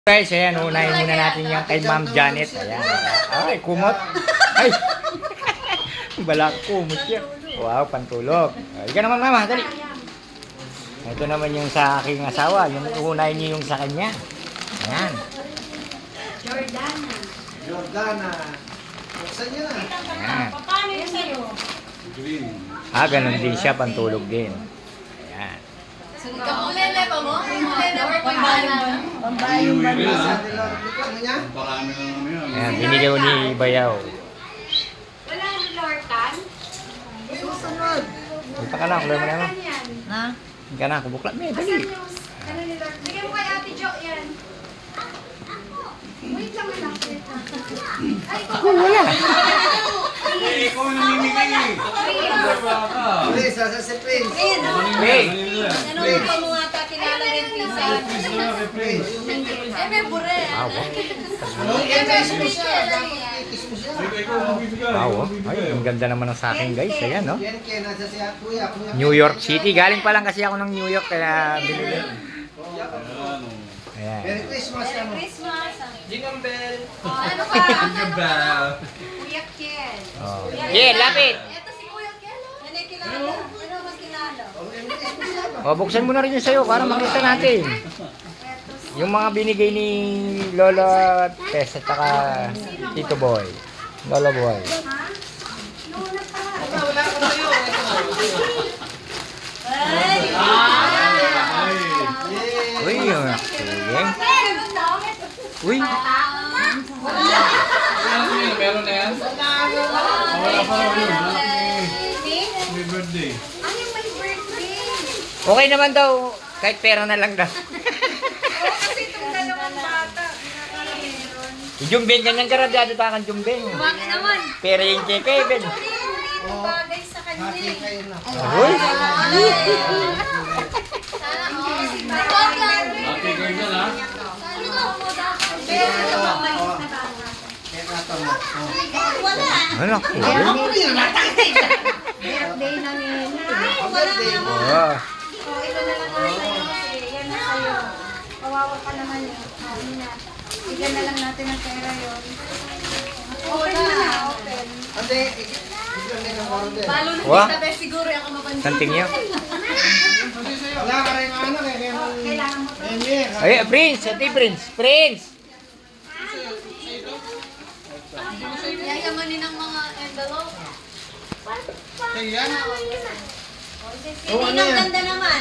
Guys, ayan, unahin muna natin yung kay Ma'am Janet. Ayan. Ay, kumot. Ay! Balak kumot siya. Wow, pantulog. Ay, ka naman, Mama. Dali. Ito naman yung sa aking asawa. Yung unahin niyo yung sa kanya. Ayan. Jordana. Buksan niyo na. Ayan. Paano yun sa'yo? Ganun din siya. Pantulog din. Ayan. Ulele pa mo? Ulele pa Pambayong ba niya? Sa nilorbikan mo niya? Marami na naman yun. Ayan, binigay ko ni Bayaw. Wala ang lortan? Susunod. Dito ka na, kulay mo na. Ha? Dito ka na, kubukla. May, dali. Ano ni Lord? Bigyan mo kay Ate Jo yan. Wait lang na lang. Ay, Ako, wala. Eh, ikaw ang namimigay eh. Please, sa si Prince. Hey. ano pa mo ata kilala rin pizza? Prince. Eh, may bure. Wow. Eh, may special. Kiss mo siya. Ikaw ang bibigay. Wow. Ay, ang ganda naman ng sa akin, guys. Ayan, no? Yan kaya nasa siya. Kuya. New York City. Galing pa lang kasi ako ng New York kaya binili. Ayan. Merry Christmas ka mo. Christmas. Jingle bell. Ano ka? Kuya Ken. Oh. Yeah, lapit. Ito si Kuya Ken. Yan ay kilala. Ano mas kilala? Merry Christmas ka mo. O, buksan mo na rin yung sa'yo para makita natin. Yung mga binigay ni Lola Tess at saka Tito Boy. Lola Boy. Uy, yung sige. Uy, Meron na yan? Wala pa rin yun. Happy birthday. Ano yung may birthday? okay naman daw. Kahit pera na lang daw. Kasi itong dalawang bata. Si Jumbeng, kanyang karadado takan Jumbeng. Bakit naman? Pera yung kay Kevin. Ang bagay sa kanya. Happy kayo na. Uy, Sana all. Joke lang. Happy kayo dyan ha? Pero ito mamay na bata. Kaya kata mo. Wala. ano ko? Birthday na nila. Ay, Ang wala birthday mo. naman. Oh, Oh, ito na lang ang sa'yo. Sige, yan na sa'yo. Kawawa ka naman yun. Oh, yun na. Bigyan na lang natin ng pera yun. Open mo na. Open. Ate, bigyan din ang order. Balo na Wah. kita, bes, siguro ako mapansin. santing niyo. Wala ka rin ano kaya Kailangan mo to. Ay, Prince, ati Prince. Prince! Yayamanin ng mga envelope. Kaya yan. Hindi nang ganda naman.